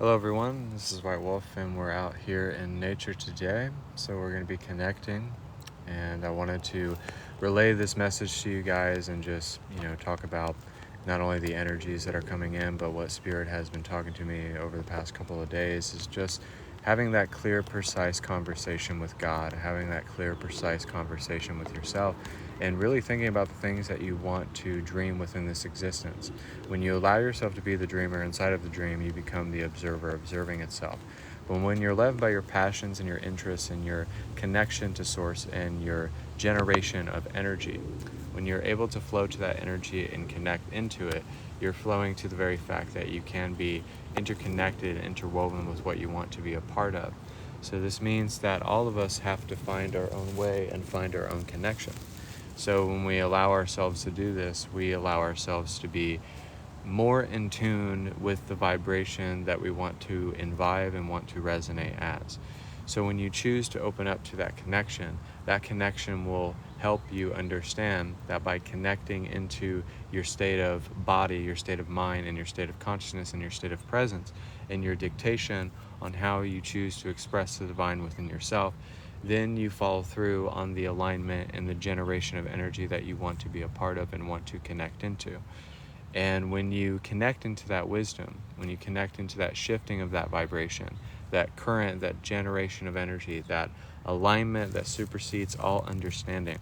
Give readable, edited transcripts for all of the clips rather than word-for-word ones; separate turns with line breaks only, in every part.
Hello everyone, this is White Wolf and we're out here in nature today. So we're going to be connecting, and I wanted to relay this message to you guys and just, talk about not only the energies that are coming in, but what Spirit has been talking to me over the past couple of days is just having that clear, precise conversation with God, having that clear, precise conversation with yourself, and really thinking about the things that you want to dream within this existence. When you allow yourself to be the dreamer inside of the dream, you become the observer, observing itself. But when you're led by your passions and your interests and your connection to Source and your generation of energy, when you're able to flow to that energy and connect into it, you're flowing to the very fact that you can be interconnected, interwoven with what you want to be a part of. So this means that all of us have to find our own way and find our own connection. So when we allow ourselves to do this, we allow ourselves to be more in tune with the vibration that we want to imbibe and want to resonate as. So when you choose to open up to that connection will help you understand that by connecting into your state of body, your state of mind, and your state of consciousness, and your state of presence, and your dictation on how you choose to express the divine within yourself, then you follow through on the alignment and the generation of energy that you want to be a part of and want to connect into. And when you connect into that wisdom, when you connect into that shifting of that vibration, that current, that generation of energy, that alignment that supersedes all understanding,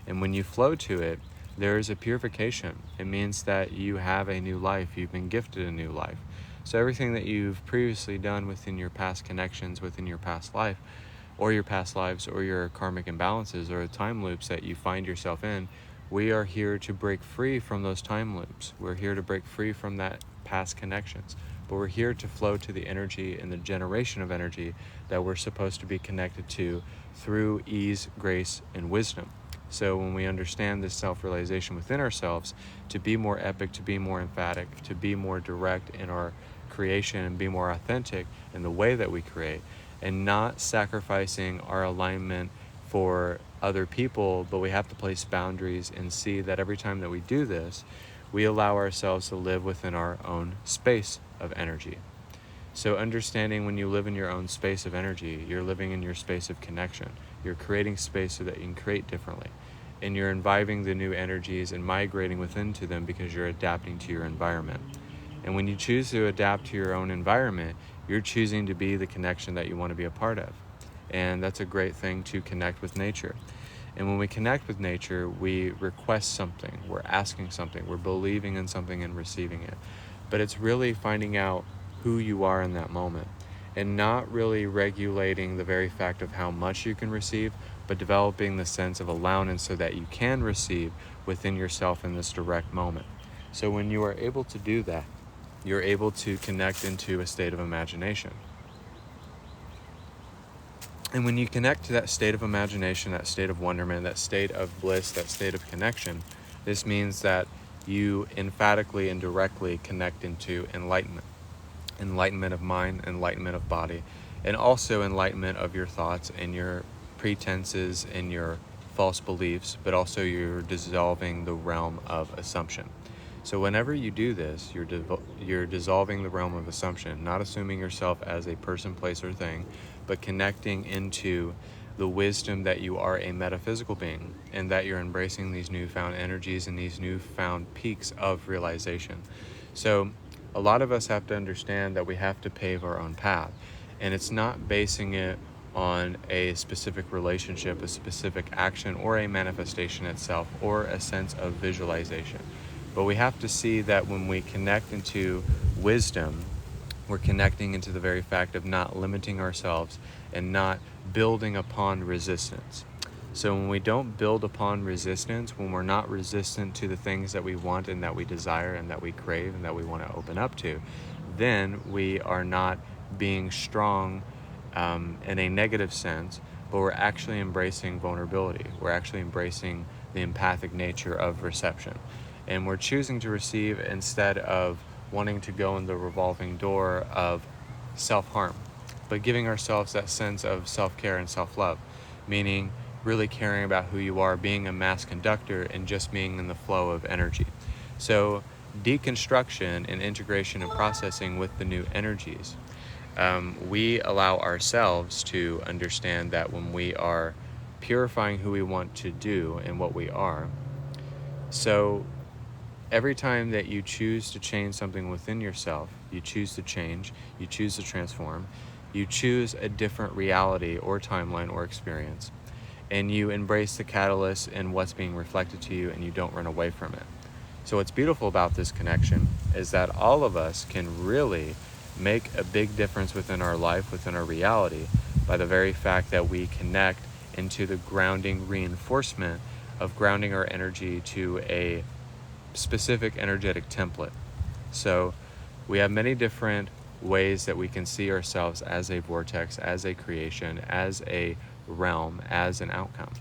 and when you flow to it, there is a purification. It means that you have a new life. You've been gifted a new life. So everything that you've previously done within your past connections, within your past life, or your past lives, or your karmic imbalances, or the time loops that you find yourself in, we are here to break free from those time loops. We're here to break free from that past connections. But we're here to flow to the energy and the generation of energy that we're supposed to be connected to through ease, grace, and wisdom. So when we understand this self-realization within ourselves, to be more epic, to be more emphatic, to be more direct in our creation and be more authentic in the way that we create, and not sacrificing our alignment for other people, but we have to place boundaries and see that every time that we do this, we allow ourselves to live within our own space of energy. So understanding when you live in your own space of energy, you're living in your space of connection. You're creating space so that you can create differently. And you're imbibing the new energies and migrating within to them because you're adapting to your environment. And when you choose to adapt to your own environment, you're choosing to be the connection that you want to be a part of. And that's a great thing to connect with nature. And when we connect with nature, we request something, we're asking something, we're believing in something and receiving it. But it's really finding out who you are in that moment and not really regulating the very fact of how much you can receive, but developing the sense of allowance so that you can receive within yourself in this direct moment. So when you are able to do that, you're able to connect into a state of imagination. And when you connect to that state of imagination, that state of wonderment, that state of bliss, that state of connection, this means that you emphatically and directly connect into enlightenment. Enlightenment of mind, enlightenment of body, and also enlightenment of your thoughts and your pretenses and your false beliefs, but also you're dissolving the realm of assumption. So whenever you do this, you're dissolving the realm of assumption, not assuming yourself as a person, place, or thing, but connecting into the wisdom that you are a metaphysical being and that you're embracing these newfound energies and these newfound peaks of realization. So a lot of us have to understand that we have to pave our own path, and it's not basing it on a specific relationship, a specific action, or a manifestation itself, or a sense of visualization. But we have to see that when we connect into wisdom, we're connecting into the very fact of not limiting ourselves and not building upon resistance. So when we don't build upon resistance, when we're not resistant to the things that we want and that we desire and that we crave and that we want to open up to, then we are not being strong in a negative sense, but we're actually embracing vulnerability. We're actually embracing the empathic nature of reception. And we're choosing to receive instead of wanting to go in the revolving door of self-harm, but giving ourselves that sense of self-care and self-love, meaning really caring about who you are, being a mass conductor, and just being in the flow of energy. So deconstruction and integration and processing with the new energies. We allow ourselves to understand that when we are purifying who we want to do and what we are. So every time that you choose to change something within yourself, you choose to change, you choose to transform, you choose a different reality or timeline or experience, and you embrace the catalyst and what's being reflected to you, and you don't run away from it. So what's beautiful about this connection is that all of us can really make a big difference within our life, within our reality, by the very fact that we connect into the grounding reinforcement of grounding our energy to a specific energetic template. So we have many different ways that we can see ourselves as a vortex, as a creation, as a realm, as an outcome.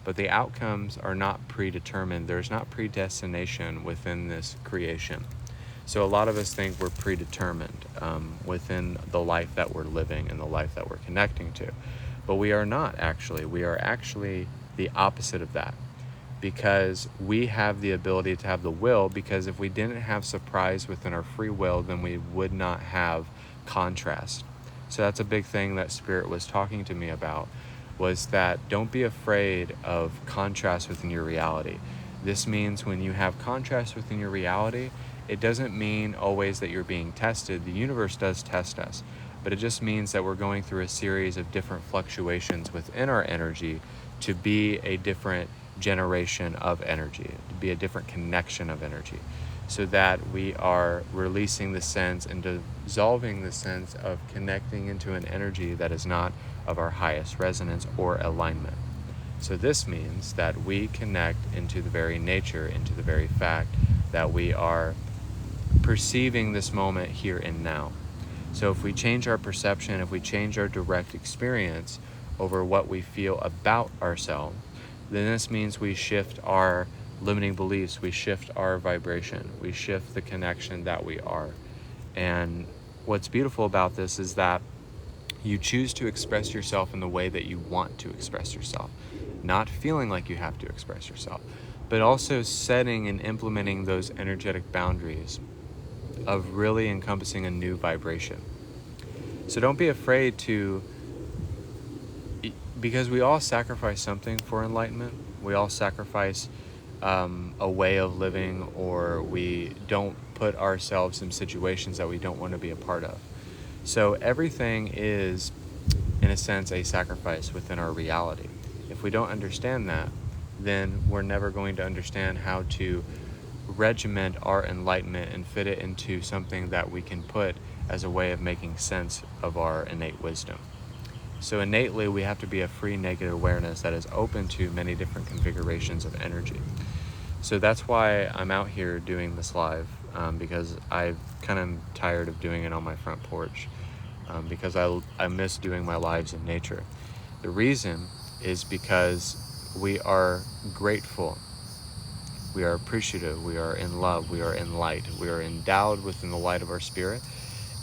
But the outcomes are not predetermined. There's not predestination within this creation. So a lot of us think we're predetermined within the life that we're living and the life that we're connecting to. But we are not actually. We are actually the opposite of that, because we have the ability to have the will, because if we didn't have surprise within our free will, then we would not have contrast. So that's a big thing that Spirit was talking to me about, was that don't be afraid of contrast within your reality. This means when you have contrast within your reality, it doesn't mean always that you're being tested. The universe does test us, but it just means that we're going through a series of different fluctuations within our energy to be a different generation of energy, to be a different connection of energy, so that we are releasing the sense and dissolving the sense of connecting into an energy that is not of our highest resonance or alignment. So this means that we connect into the very nature, into the very fact that we are perceiving this moment here and now. So if we change our perception, if we change our direct experience over what we feel about ourselves, then this means we shift our limiting beliefs, we shift our vibration, we shift the connection that we are. And what's beautiful about this is that you choose to express yourself in the way that you want to express yourself, not feeling like you have to express yourself, but also setting and implementing those energetic boundaries of really encompassing a new vibration. So don't be afraid to, because we all sacrifice something for enlightenment. We all sacrifice a way of living, or we don't put ourselves in situations that we don't want to be a part of. So everything is, in a sense, a sacrifice within our reality. If we don't understand that, then we're never going to understand how to regiment our enlightenment and fit it into something that we can put as a way of making sense of our innate wisdom. So innately, we have to be a free negative awareness that is open to many different configurations of energy. So that's why I'm out here doing this live, because I kind of tired of doing it on my front porch, because I miss doing my lives in nature. The reason is because we are grateful, we are appreciative, we are in love, we are in light, we are endowed within the light of our spirit,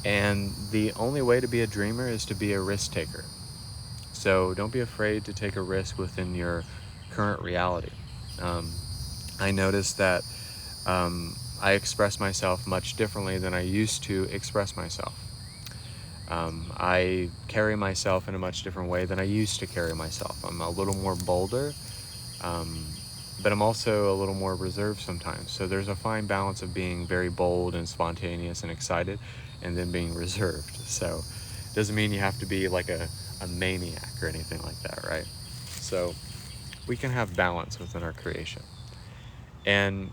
and the only way to be a dreamer is to be a risk taker. So don't be afraid to take a risk within your current reality. I noticed that I express myself much differently than I used to express myself. I carry myself in a much different way than I used to carry myself. I'm a little more bolder, but I'm also a little more reserved sometimes. So there's a fine balance of being very bold and spontaneous and excited, and then being reserved. So it doesn't mean you have to be like a maniac or anything like that, right? So we can have balance within our creation. And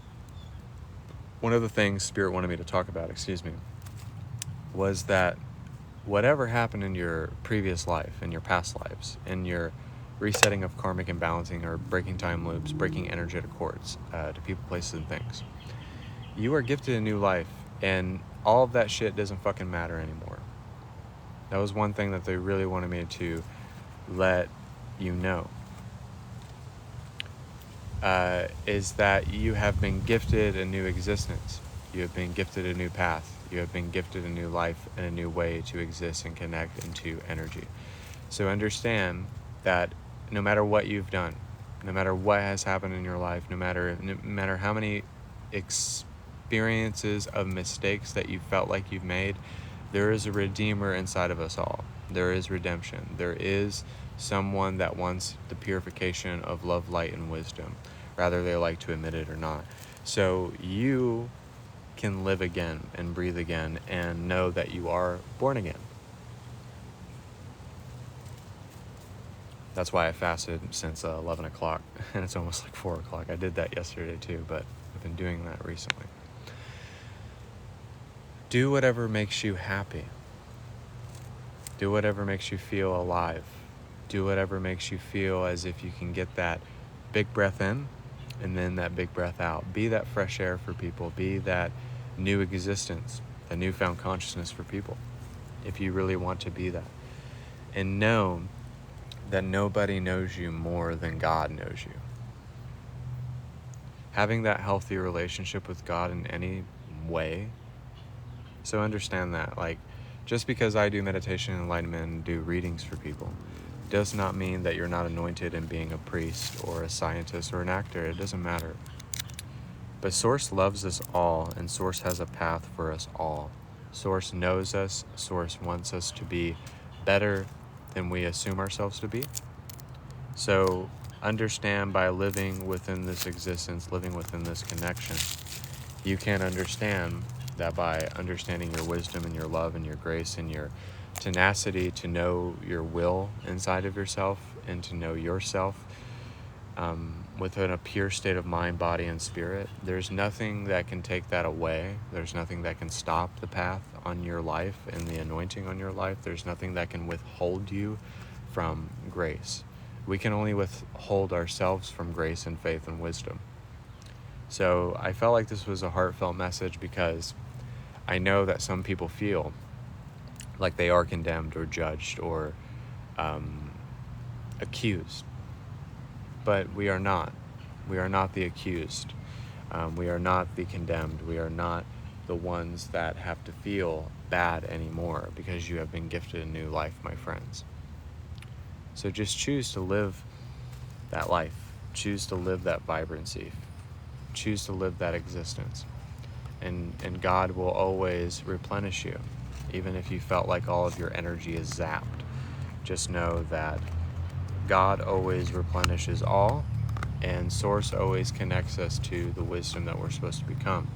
one of the things Spirit wanted me to talk about, was that whatever happened in your previous life, in your past lives, in your resetting of karmic imbalancing or breaking time loops, breaking energetic cords to people, places, and things, you are gifted a new life, and all of that shit doesn't fucking matter anymore. That was one thing that they really wanted me to let you know, is that you have been gifted a new existence. You have been gifted a new path. You have been gifted a new life and a new way to exist and connect into energy. So understand that no matter what you've done, no matter what has happened in your life, no matter how many experiences of mistakes that you felt like you've made, there is a Redeemer inside of us all. There is redemption. There is someone that wants the purification of love, light, and wisdom, rather they like to admit it or not. So you can live again and breathe again and know that you are born again. That's why I fasted since 11 o'clock, and it's almost like 4 o'clock. I did that yesterday too, but I've been doing that recently. Do whatever makes you happy. Do whatever makes you feel alive. Do whatever makes you feel as if you can get that big breath in and then that big breath out. Be that fresh air for people. Be that new existence, the newfound consciousness for people, if you really want to be that. And know that nobody knows you more than God knows you. Having that healthy relationship with God in any way. So understand that, like, just because I do meditation and enlightenment and do readings for people does not mean that you're not anointed in being a priest or a scientist or an actor. It doesn't matter. But Source loves us all, and Source has a path for us all. Source knows us. Source wants us to be better than we assume ourselves to be. So understand, by living within this existence, living within this connection, you can understand that by understanding your wisdom and your love and your grace and your tenacity to know your will inside of yourself and to know yourself within a pure state of mind, body, and spirit, there's nothing that can take that away. There's nothing that can stop the path on your life and the anointing on your life. There's nothing that can withhold you from grace. We can only withhold ourselves from grace and faith and wisdom. So I felt like this was a heartfelt message because I know that some people feel like they are condemned or judged or accused. But we are not. We are not the accused. We are not the condemned. We are not the ones that have to feel bad anymore because you have been gifted a new life, my friends. So just choose to live that life. Choose to live that vibrancy. Choose to live that existence. And God will always replenish you. Even if you felt like all of your energy is zapped, just know that God always replenishes all, and Source always connects us to the wisdom that we're supposed to become.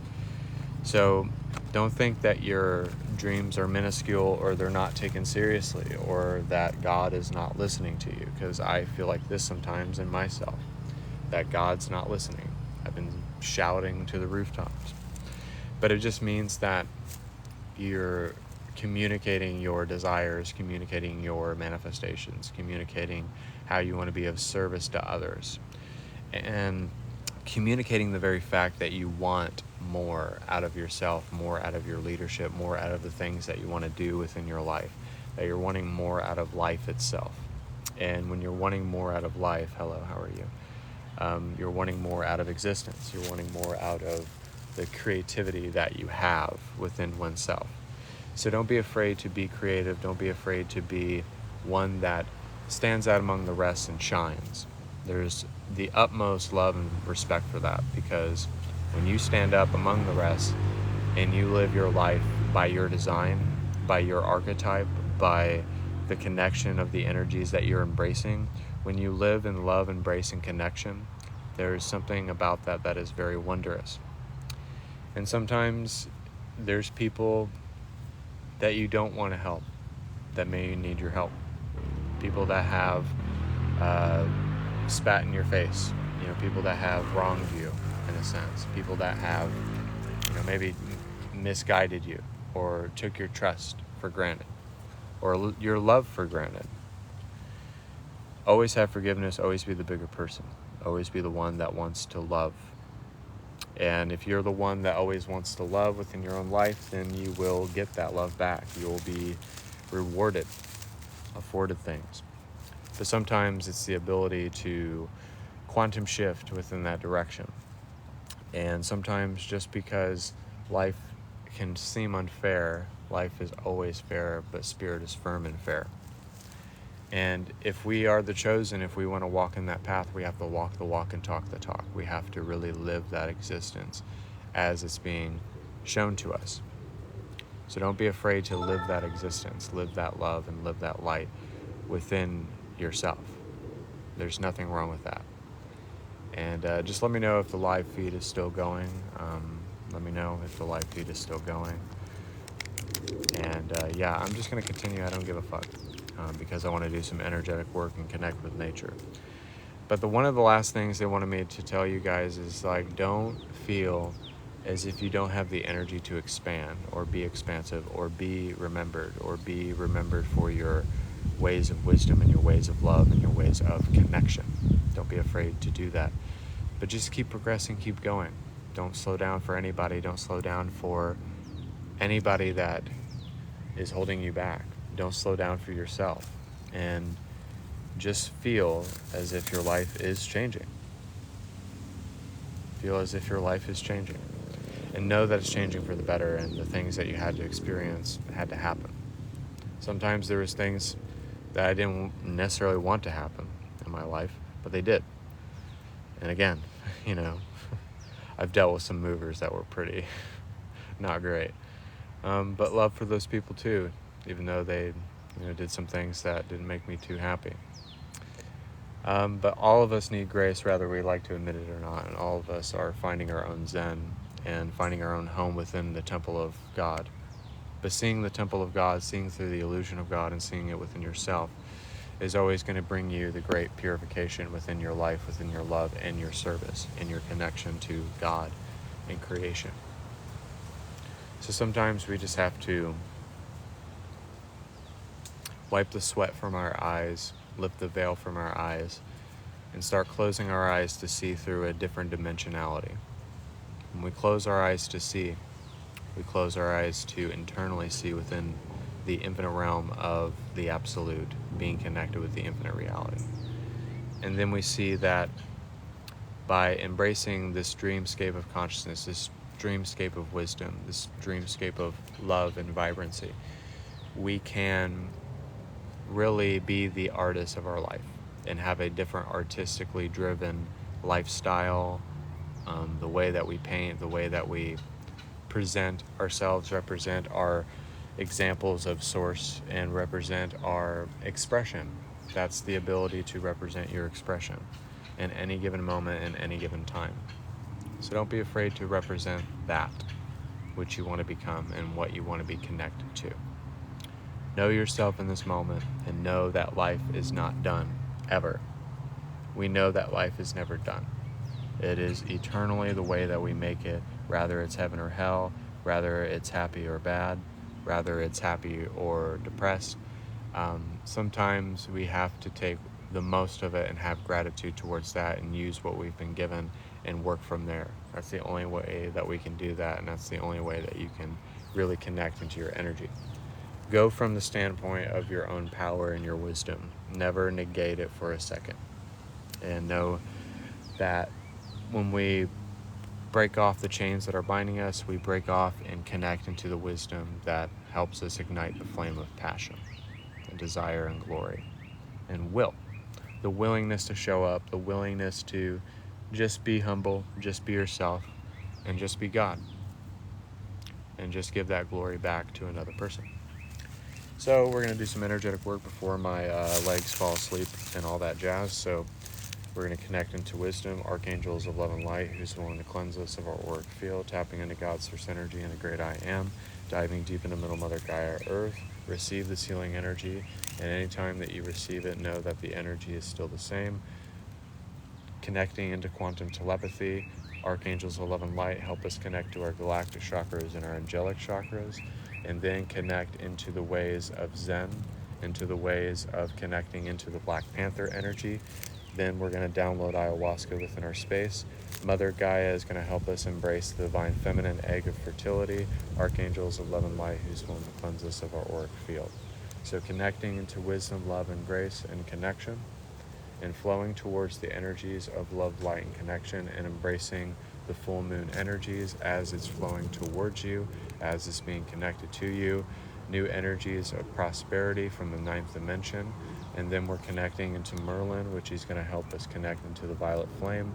So don't think that your dreams are minuscule or they're not taken seriously or that God is not listening to you, because I feel like this sometimes in myself, that God's not listening. I've been shouting to the rooftops. But it just means that you're communicating your desires, communicating your manifestations, communicating how you want to be of service to others, and communicating the very fact that you want more out of yourself, more out of your leadership, more out of the things that you want to do within your life, that you're wanting more out of life itself. And when you're wanting more out of life, hello, how are you? You're wanting more out of existence. You're wanting more out of the creativity that you have within oneself. So don't be afraid to be creative. Don't be afraid to be one that stands out among the rest and shines. There's the utmost love and respect for that, because when you stand up among the rest and you live your life by your design, by your archetype, by the connection of the energies that you're embracing, when you live in love, embrace, and connection, there's something about that that is very wondrous. And sometimes there's people that you don't want to help that may need your help. People that have spat in your face, people that have wronged you in a sense, people that have, maybe misguided you or took your trust for granted or your love for granted. Always have forgiveness, always be the bigger person, always be the one that wants to love. And if you're the one that always wants to love within your own life, then you will get that love back. You will be rewarded, afforded things. But sometimes it's the ability to quantum shift within that direction. And sometimes just because life can seem unfair, life is always fair, but spirit is firm and fair. And if we are the chosen, if we want to walk in that path, we have to walk the walk and talk the talk. We have to really live that existence as it's being shown to us. So don't be afraid to live that existence, live that love, and live that light within yourself. There's nothing wrong with that. And just let me know if the live feed is still going. Let me know if the live feed is still going. And yeah, I'm just going to continue. I don't give a fuck because I want to do some energetic work and connect with nature. But one of the last things they wanted me to tell you guys is like, don't feel as if you don't have the energy to expand or be expansive or be remembered for your ways of wisdom and your ways of love and your ways of connection. Don't be afraid to do that. But just keep progressing, keep going. Don't slow down for anybody. Don't slow down for anybody that is holding you back. Don't slow down for yourself. And just feel as if your life is changing. Feel as if your life is changing. And know that it's changing for the better, and the things that you had to experience had to happen. Sometimes there was things that I didn't necessarily want to happen in my life, but they did. And again, I've dealt with some movers that were pretty not great. But love for those people too, even though they did some things that didn't make me too happy. But all of us need grace, whether we like to admit it or not, and all of us are finding our own Zen and finding our own home within the temple of God. But seeing the temple of God, seeing through the illusion of God and seeing it within yourself is always going to bring you the great purification within your life, within your love and your service and your connection to God and creation. So sometimes we just have to wipe the sweat from our eyes, lift the veil from our eyes, and start closing our eyes to see through a different dimensionality. When we close our eyes to see, we close our eyes to internally see within the infinite realm of the absolute, being connected with the infinite reality. And then we see that by embracing this dreamscape of consciousness, this dreamscape of wisdom, this dreamscape of love and vibrancy, we can really be the artist of our life and have a different artistically driven lifestyle. The way that we paint, the way that we present ourselves, represent our examples of source, and represent our expression. That's the ability to represent your expression in any given moment, in any given time. So don't be afraid to represent that which you want to become and what you want to be connected to. Know yourself in this moment and know that life is not done, ever. We know that life is never done. It is eternally the way that we make it, rather it's heaven or hell, rather it's happy or bad, rather it's happy or depressed. Sometimes we have to take the most of it and have gratitude towards that and use what we've been given and work from there. That's the only way that we can do that, and that's the only way that you can really connect into your energy. Go from the standpoint of your own power and your wisdom. Never negate it for a second. And know that when we break off the chains that are binding us, we break off and connect into the wisdom that helps us ignite the flame of passion and desire and glory and will. The willingness to show up, the willingness to just be humble, just be yourself, and just be God. And just give that glory back to another person. So we're going to do some energetic work before my legs fall asleep and all that jazz. So we're going to connect into wisdom, archangels of love and light, who's willing to cleanse us of our auric field, tapping into God's source energy and the great I am, diving deep into Middle Mother Gaia Earth. Receive this healing energy, and anytime that you receive it, know that the energy is still the same. Connecting into quantum telepathy, archangels of love and light help us connect to our galactic chakras and our angelic chakras, and then connect into the ways of Zen, into the ways of connecting into the Black Panther energy. Then we're going to download ayahuasca within our space. Mother Gaia is going to help us embrace the divine feminine egg of fertility, archangels of love and light, who's willing to cleanse us of our auric field. So connecting into wisdom, love, and grace and connection, and flowing towards the energies of love, light, and connection, and embracing the full moon energies as it's flowing towards you, as it's being connected to you. New energies of prosperity from the 9th dimension. And then we're connecting into Merlin, which is going to help us connect into the violet flame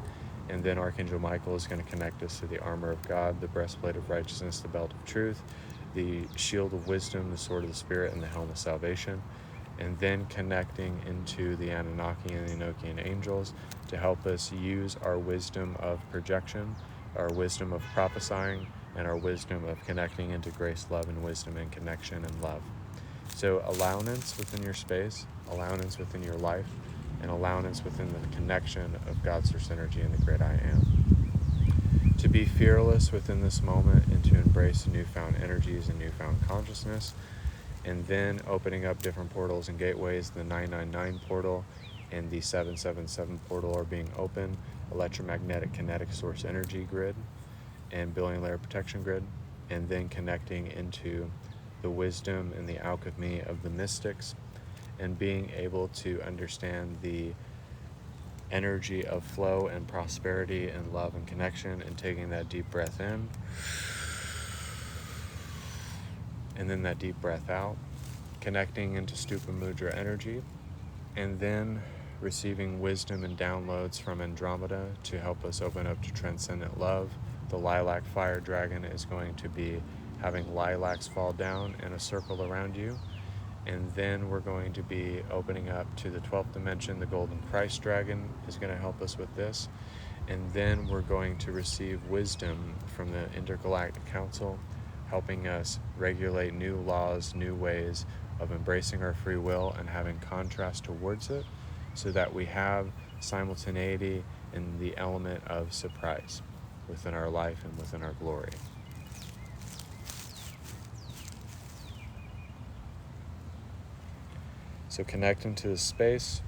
And then Archangel Michael is going to connect us to the armor of God, the breastplate of righteousness, the belt of truth, the shield of wisdom, the sword of the Spirit, and the helmet of salvation. And then connecting into the Anunnaki and the Enochian angels to help us use our wisdom of projection, our wisdom of prophesying, and our wisdom of connecting into grace, love, and wisdom, and connection and love. So allowance within your space, allowance within your life, and allowance within the connection of God's source energy and the great I am. To be fearless within this moment and to embrace newfound energies and newfound consciousness, and then opening up different portals and gateways. The 999 portal and the 777 portal are being open, electromagnetic kinetic source energy grid and billion layer protection grid, and then connecting into the wisdom and the alchemy of the mystics, and being able to understand the energy of flow and prosperity and love and connection, and taking that deep breath in and then that deep breath out, connecting into Stupa Mudra energy, and then receiving wisdom and downloads from Andromeda to help us open up to transcendent love. The lilac fire dragon is going to be having lilacs fall down in a circle around you. And then we're going to be opening up to the 12th dimension. The golden Christ dragon is going to help us with this. And then we're going to receive wisdom from the Intergalactic Council, helping us regulate new laws, new ways of embracing our free will and having contrast towards it, so that we have simultaneity in the element of surprise within our life and within our glory. So connecting to the space,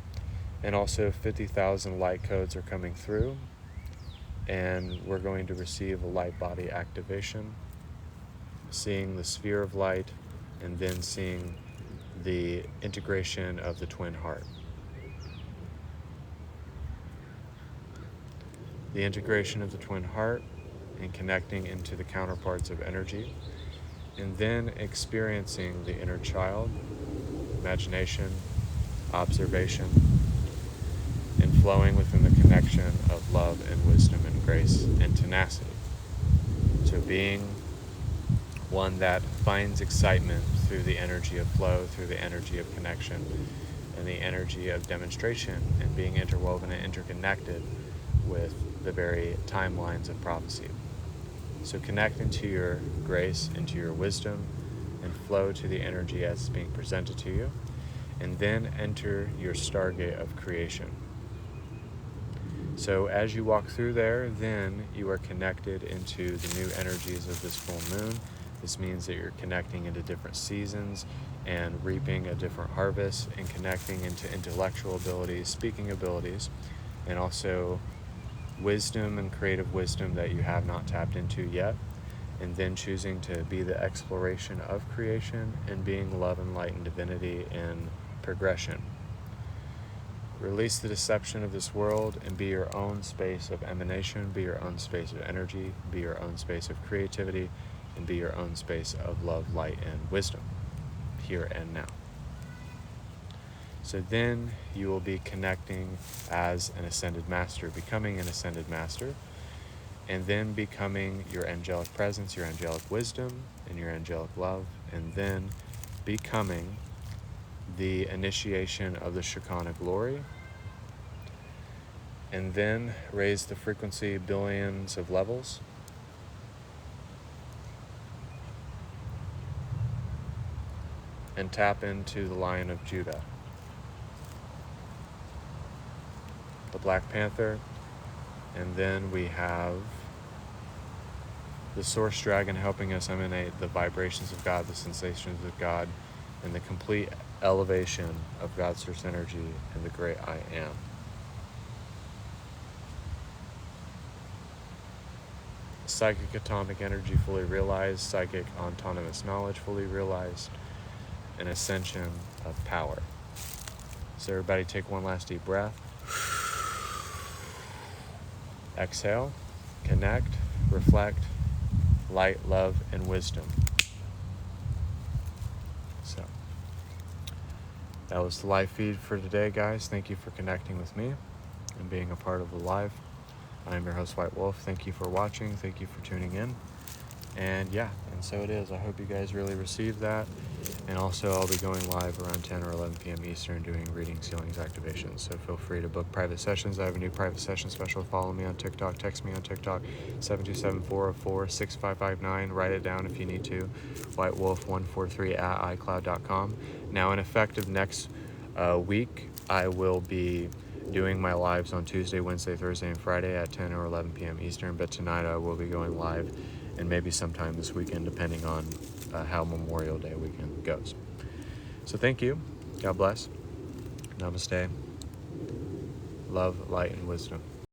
and also 50,000 light codes are coming through, and we're going to receive a light body activation, seeing the sphere of light, and then seeing the integration of the twin heart. The integration of the twin heart and connecting into the counterparts of energy, and then experiencing the inner child, imagination, observation, and flowing within the connection of love and wisdom and grace and tenacity. So being one that finds excitement through the energy of flow, through the energy of connection, and the energy of demonstration, and being interwoven and interconnected with the very timelines of prophecy. So connect into your grace, into your wisdom, and flow to the energy as it's being presented to you, and then enter your stargate of creation. So as you walk through there, then you are connected into the new energies of this full moon. This means that you're connecting into different seasons and reaping a different harvest, and connecting into intellectual abilities, speaking abilities, and also wisdom and creative wisdom that you have not tapped into yet, and then choosing to be the exploration of creation and being love and light and divinity in progression. Release the deception of this world and be your own space of emanation, be your own space of energy, be your own space of creativity, and be your own space of love, light, and wisdom, here and now. So then you will be connecting as an ascended master, becoming an ascended master, and then becoming your angelic presence, your angelic wisdom, and your angelic love, and then becoming the initiation of the Shekinah glory, and then raise the frequency billions of levels, and tap into the Lion of Judah, the Black Panther, and then we have the Source Dragon helping us emanate the vibrations of God, the sensations of God, and the complete elevation of God's source energy and the great I Am. Psychic atomic energy fully realized, psychic autonomous knowledge fully realized, an ascension of power. So everybody take one last deep breath. Exhale, connect, reflect, light, love, and wisdom. So that was the live feed for today, guys. Thank you for connecting with me and being a part of the live. I'm your host, White Wolf. Thank you for watching. Thank you for tuning in. And yeah, and so it is. I hope you guys really receive that. And also, I'll be going live around 10 or 11 p.m. Eastern doing readings, healings, activations. So feel free to book private sessions. I have a new private session special. Follow me on TikTok. Text me on TikTok, 727-404-6559. Write it down if you need to. whitewolf143@icloud.com. Now, in effective next week, I will be doing my lives on Tuesday, Wednesday, Thursday, and Friday at 10 or 11 p.m. Eastern. But tonight I will be going live, and maybe sometime this weekend, depending on how Memorial Day weekend goes. So thank you. God bless. Namaste. Love, light, and wisdom.